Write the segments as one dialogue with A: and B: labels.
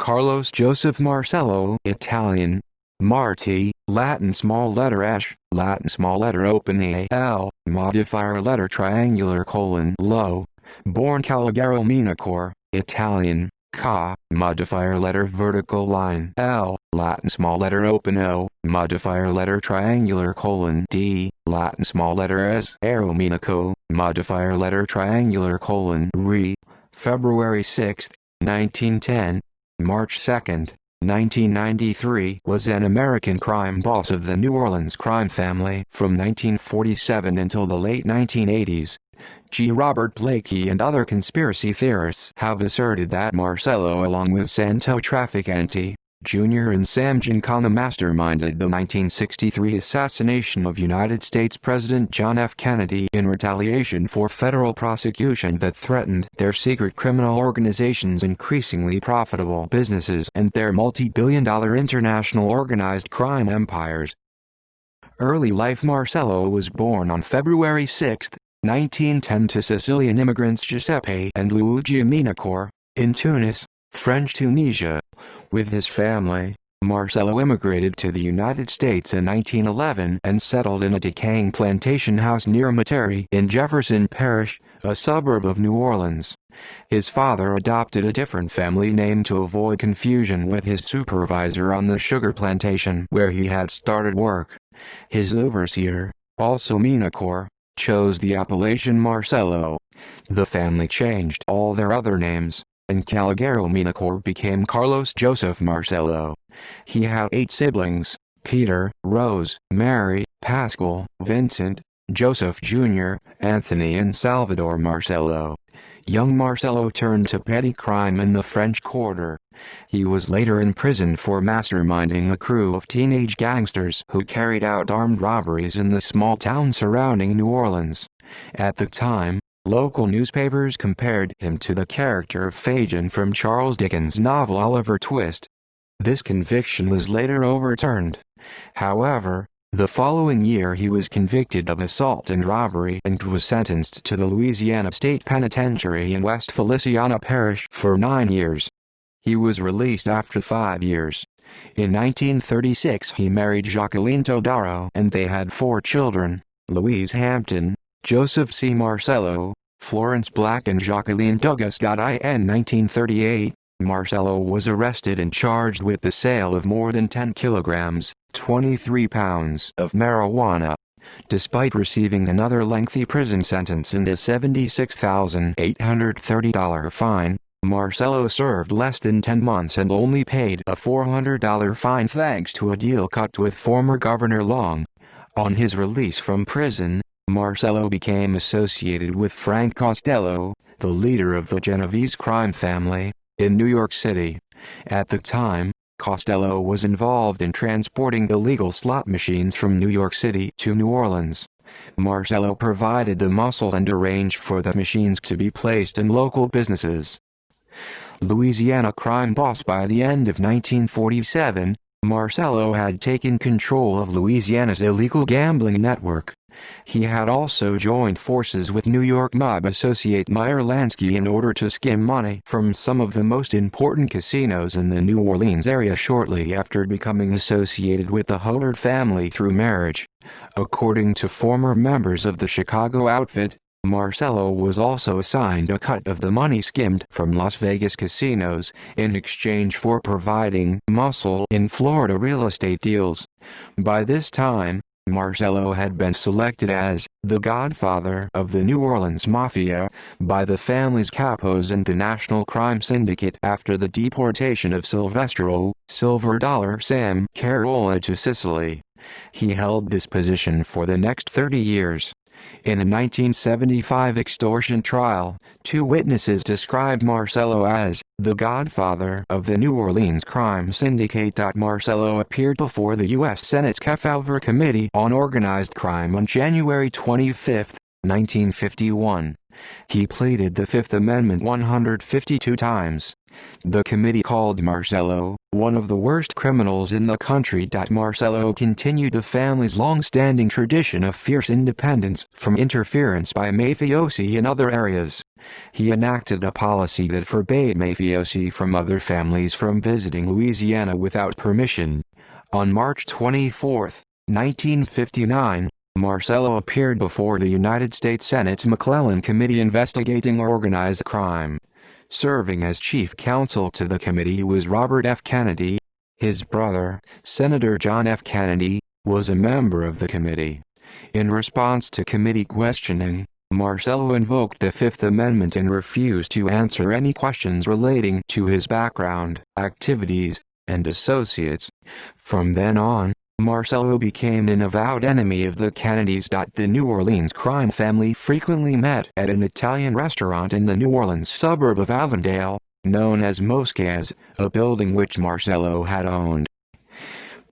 A: Carlos Joseph Marcello, Italian, Marti, Latin small letter *, Latin small letter open al, modifier letter triangular colon lo, born Calogero Minacore, Italian, Ca, modifier letter vertical line L, Latin small letter open O, modifier letter triangular colon D, Latin small letter S, Arominico, modifier letter triangular colon Re, February 6, 1910, March 2, 1993, was an American crime boss of the New Orleans crime family from 1947 until the late 1980s. G. Robert Blakey and other conspiracy theorists have asserted that Marcello, along with Santo Trafficante, Jr. and Sam Giancana, masterminded the 1963 assassination of United States President John F. Kennedy in retaliation for federal prosecution that threatened their secret criminal organizations, increasingly profitable businesses, and their multi-billion-dollar international organized crime empires. Early life. Marcello was born on February 6, 1910 to Sicilian immigrants Giuseppe and Luigi Minacore, in Tunis, French Tunisia. With his family, Marcello immigrated to the United States in 1911 and settled in a decaying plantation house near Metairie in Jefferson Parish, a suburb of New Orleans. His father adopted a different family name to avoid confusion with his supervisor on the sugar plantation where he had started work. His overseer, also Minacore, chose the appellation Marcello. The family changed all their other names, and Calogero Minacore became Carlos Joseph Marcello. He had 8 siblings: Peter, Rose, Mary, Pascal, Vincent, Joseph Jr., Anthony and Salvador Marcello. Young Marcello turned to petty crime in the French Quarter. He was later imprisoned for masterminding a crew of teenage gangsters who carried out armed robberies in the small town surrounding New Orleans. At the time, local newspapers compared him to the character of Fagin from Charles Dickens' novel Oliver Twist. This conviction was later overturned. However, the following year he was convicted of assault and robbery and was sentenced to the Louisiana State Penitentiary in West Feliciana Parish for 9 years. He was released after 5 years. In 1936 he married Jacqueline Todaro and they had 4 children: Louise Hampton, Joseph C. Marcello, Florence Black and Jacqueline Douglas. In 1938, Marcello was arrested and charged with the sale of more than 10 kilograms, 23 pounds of marijuana. Despite receiving another lengthy prison sentence and a $76,830 fine, Marcello served less than 10 months and only paid a $400 fine thanks to a deal cut with former Governor Long. On his release from prison, Marcello became associated with Frank Costello, the leader of the Genovese crime family, in New York City. At the time, Costello was involved in transporting illegal slot machines from New York City to New Orleans. Marcello provided the muscle and arranged for the machines to be placed in local businesses. Louisiana crime boss. By the end of 1947, Marcello had taken control of Louisiana's illegal gambling network. He had also joined forces with New York mob associate Meyer Lansky in order to skim money from some of the most important casinos in the New Orleans area shortly after becoming associated with the Hullard family through marriage. According to former members of the Chicago outfit, Marcello was also assigned a cut of the money skimmed from Las Vegas casinos in exchange for providing muscle in Florida real estate deals. By this time, Marcello had been selected as the godfather of the New Orleans Mafia by the family's capos and the National Crime Syndicate after the deportation of Silvestro Silver Dollar Sam Carola to Sicily. He held this position for the next 30 years. In a 1975 extortion trial, 2 witnesses described Marcello as the godfather of the New Orleans crime syndicate. Marcello appeared before the U.S. Senate's Kefauver Committee on Organized Crime on January 25, 1951. He pleaded the Fifth Amendment 152 times. The committee called Marcello one of the worst criminals in the country. Marcello continued the family's long-standing tradition of fierce independence from interference by mafiosi in other areas. He enacted a policy that forbade mafiosi from other families from visiting Louisiana without permission. On March 24, 1959, Marcello appeared before the United States Senate's McClellan Committee investigating organized crime. Serving as chief counsel to the committee was Robert F. Kennedy. His brother, Senator John F. Kennedy, was a member of the committee. In response to committee questioning, Marcello invoked the Fifth Amendment and refused to answer any questions relating to his background, activities, and associates. From then on, Marcello became an avowed enemy of the Kennedys. The New Orleans crime family frequently met at an Italian restaurant in the New Orleans suburb of Avondale, known as Mosque's, a building which Marcello had owned.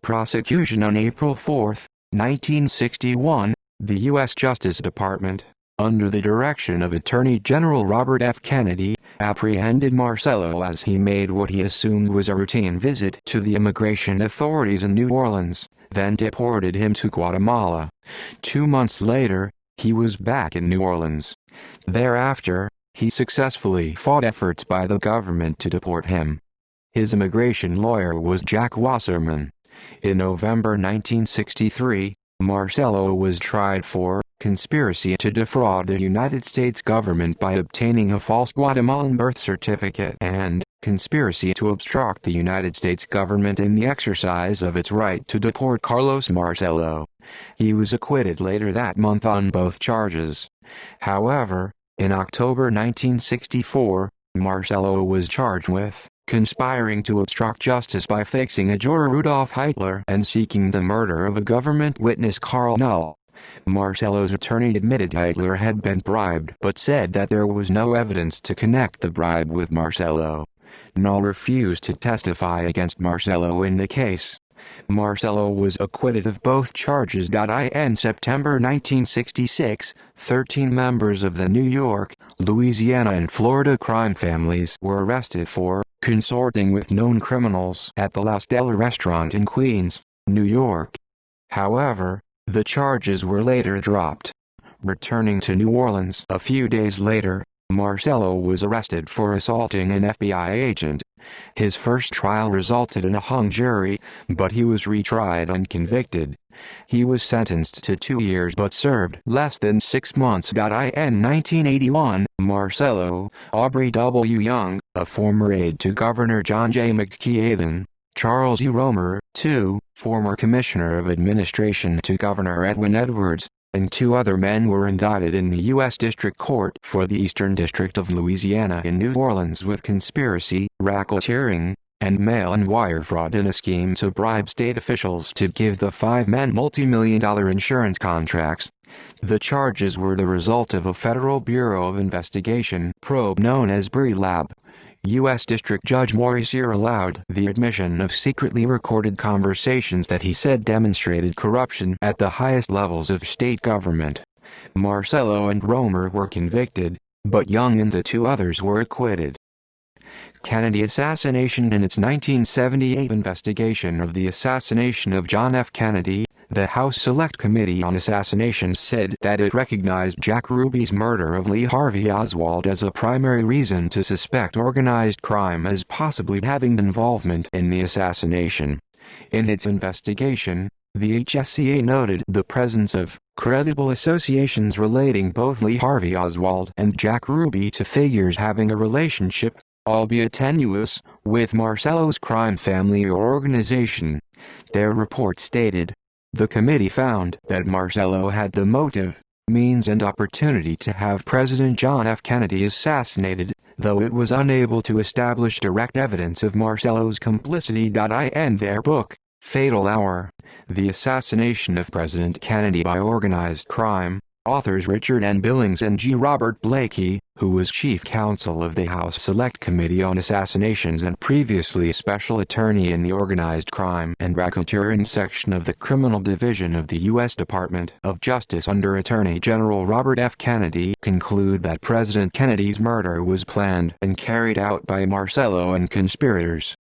A: Prosecution. On April 4, 1961, the U.S. Justice Department, under the direction of Attorney General Robert F. Kennedy, apprehended Marcello as he made what he assumed was a routine visit to the immigration authorities in New Orleans, then deported him to Guatemala. 2 months later, he was back in New Orleans. Thereafter, he successfully fought efforts by the government to deport him. His immigration lawyer was Jack Wasserman. In November 1963, Marcello was tried for conspiracy to defraud the United States government by obtaining a false Guatemalan birth certificate and conspiracy to obstruct the United States government in the exercise of its right to deport Carlos Marcello. He was acquitted later that month on both charges. However, in October 1964, Marcello was charged with conspiring to obstruct justice by fixing a juror Rudolf Hitler and seeking the murder of a government witness Karl Null. Marcello's attorney admitted Hitler had been bribed but said that there was no evidence to connect the bribe with Marcello. Null refused to testify against Marcello in the case. Marcello was acquitted of both charges. In September 1966, 13 members of the New York, Louisiana and Florida crime families were arrested for consorting with known criminals at the La Stella restaurant in Queens, New York. However, the charges were later dropped. Returning to New Orleans a few days later, Marcello was arrested for assaulting an FBI agent. His first trial resulted in a hung jury, but he was retried and convicted. He was sentenced to 2 years but served less than 6 months. In 1981, Marcello, Aubrey W. Young, a former aide to Governor John J. McKeithen, Charles E. Romer, II, former Commissioner of Administration to Governor Edwin Edwards, and 2 other men were indicted in the U.S. District Court for the Eastern District of Louisiana in New Orleans with conspiracy, racketeering, and mail-and wire fraud in a scheme to bribe state officials to give the 5 men multi-million-dollar insurance contracts. The charges were the result of a Federal Bureau of Investigation probe known as BRE-Lab. U.S. District Judge Maurice allowed the admission of secretly recorded conversations that he said demonstrated corruption at the highest levels of state government. Marcello and Romer were convicted, but Young and the 2 others were acquitted. Kennedy assassination. In its 1978 investigation of the assassination of John F. Kennedy, the House Select Committee on Assassinations said that it recognized Jack Ruby's murder of Lee Harvey Oswald as a primary reason to suspect organized crime as possibly having involvement in the assassination. In its investigation, the HSCA noted the presence of credible associations relating both Lee Harvey Oswald and Jack Ruby to figures having a relationship, albeit tenuous, with Marcello's crime family or organization. Their report stated, "The committee found that Marcello had the motive, means and opportunity to have President John F. Kennedy assassinated, though it was unable to establish direct evidence of Marcello's complicity." In their book, Fatal Hour: The Assassination of President Kennedy by Organized Crime, authors Richard N. Billings and G. Robert Blakey, who was chief counsel of the House Select Committee on Assassinations and previously special attorney in the Organized Crime and Racketeering section of the Criminal Division of the U.S. Department of Justice under Attorney General Robert F. Kennedy, conclude that President Kennedy's murder was planned and carried out by Marcello and conspirators.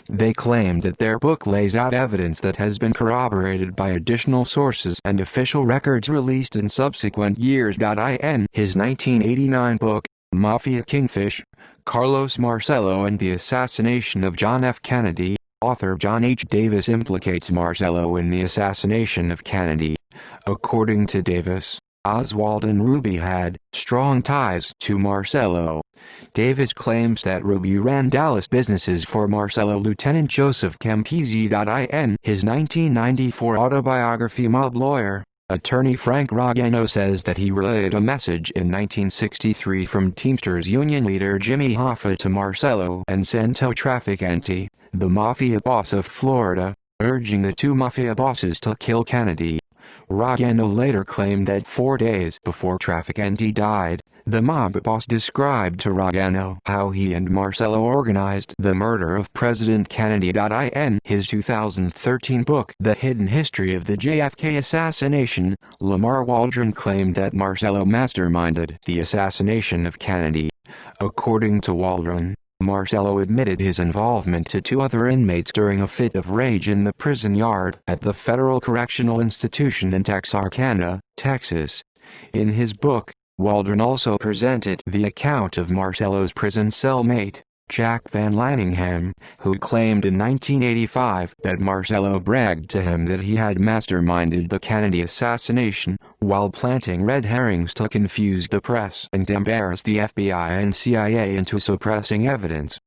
A: They claimed that their book lays out evidence that has been corroborated by additional sources and official records released in subsequent years. In his 1989 book, Mafia Kingfish, Carlos Marcello and the Assassination of John F. Kennedy. Author John H. Davis implicates Marcello in the assassination of Kennedy. According to Davis, Oswald and Ruby had strong ties to Marcello. Davis claims that Ruby ran Dallas businesses for Marcello. Lieutenant Joseph Campisi. In his 1994 autobiography Mob Lawyer, attorney Frank Ragano says that he relayed a message in 1963 from Teamsters union leader Jimmy Hoffa to Marcello and Santo Trafficante, the mafia boss of Florida, urging the two mafia bosses to kill Kennedy. Ragano later claimed that 4 days before Trafficante died, the mob boss described to Ragano how he and Marcello organized the murder of President Kennedy. In his 2013 book The Hidden History of the JFK Assassination, Lamar Waldron claimed that Marcello masterminded the assassination of Kennedy. According to Waldron, Marcello admitted his involvement to 2 other inmates during a fit of rage in the prison yard at the Federal Correctional Institution in Texarkana, Texas. In his book, Waldron also presented the account of Marcello's prison cellmate, Jack Van Lanningham, who claimed in 1985 that Marcello bragged to him that he had masterminded the Kennedy assassination, while planting red herrings to confuse the press and embarrass the FBI and CIA into suppressing evidence.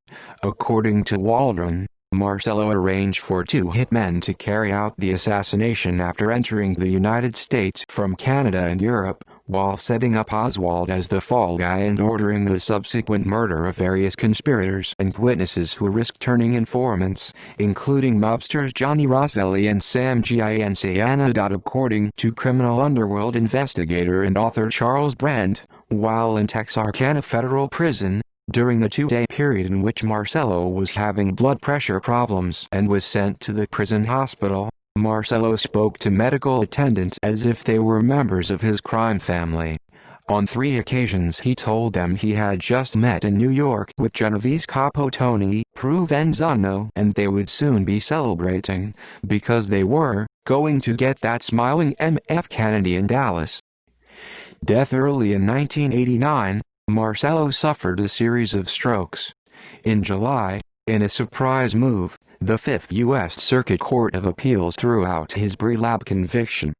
A: According to Waldron, Marcello arranged for 2 hitmen to carry out the assassination after entering the United States from Canada and Europe, while setting up Oswald as the fall guy and ordering the subsequent murder of various conspirators and witnesses who risked turning informants, including mobsters Johnny Rosselli and Sam Gianciana. According to criminal underworld investigator and author Charles Brandt, while in Texarkana Federal Prison, during the 2-day period in which Marcello was having blood pressure problems and was sent to the prison hospital, Marcello spoke to medical attendants as if they were members of his crime family. On 3 occasions he told them he had just met in New York with Genovese Capo Tony Provenzano and they would soon be celebrating, because they were going to get that smiling MF Kennedy in Dallas. Death early in 1989. Marcello suffered a series of strokes. In July, in a surprise move, the 5th U.S. Circuit Court of Appeals threw out his pre-lab conviction.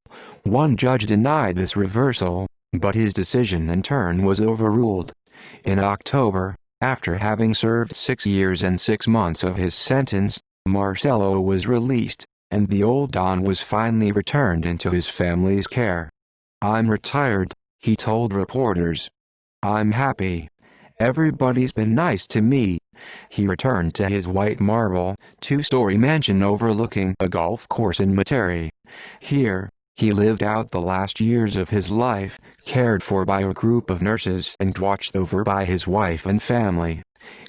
A: One judge denied this reversal, but his decision in turn was overruled. In October, after having served 6 years and 6 months of his sentence, Marcello was released, and the old Don was finally returned into his family's care. "I'm retired," he told reporters. "I'm happy. Everybody's been nice to me." He returned to his white marble, 2-story mansion overlooking a golf course in Metairie. Here, he lived out the last years of his life, cared for by a group of nurses and watched over by his wife and family.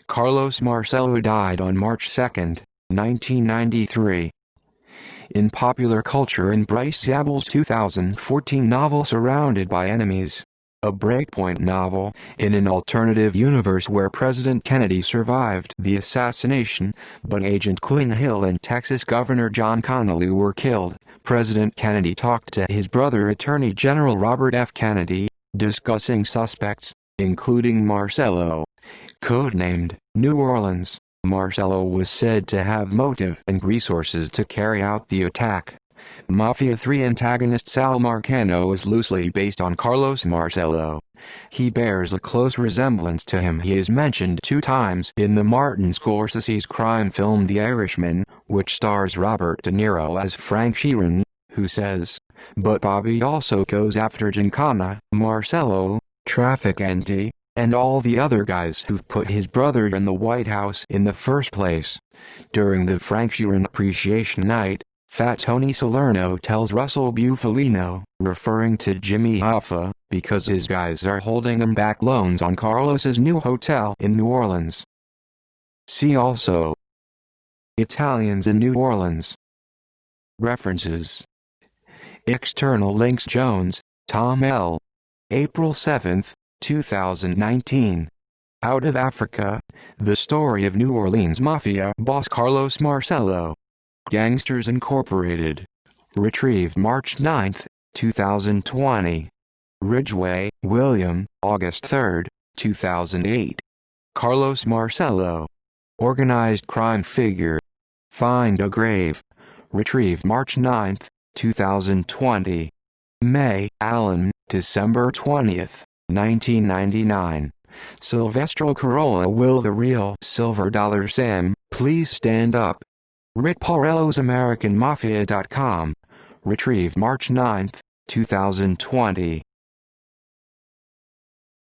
A: Carlos Marcello died on March 2, 1993. In popular culture, in Bryce Zabel's 2014 novel Surrounded by Enemies, a breakpoint novel, in an alternative universe where President Kennedy survived the assassination, but Agent Clint Hill and Texas Governor John Connally were killed, President Kennedy talked to his brother Attorney General Robert F. Kennedy, discussing suspects, including Marcello. Codenamed New Orleans, Marcello was said to have motive and resources to carry out the attack. Mafia 3 antagonist Sal Marcano is loosely based on Carlos Marcello. He bears a close resemblance to him. He is mentioned 2 times in the Martin Scorsese's crime film The Irishman, which stars Robert De Niro as Frank Sheeran, who says, "But Bobby also goes after Giancana, Marcello, Trafficante, and all the other guys who've put his brother in the White House in the first place." During the Frank Sheeran Appreciation Night, Fat Tony Salerno tells Russell Bufalino, referring to Jimmy Hoffa, because his guys are holding him back loans on Carlos's new hotel in New Orleans. See also Italians in New Orleans. References. External links. Jones, Tom L. April 7, 2019. Out of Africa, The Story of New Orleans Mafia Boss Carlos Marcello. Gangsters Incorporated. Retrieved March 9, 2020. Ridgway, William, August 3, 2008. Carlos Marcello. Organized crime figure. Find a grave. Retrieved March 9, 2020. May Allen, December 20, 1999. Silvestro Corolla. Will the real Silver Dollar Sam please stand up? Rick Porello's AmericanMafia.com. Retrieved March 9, 2020.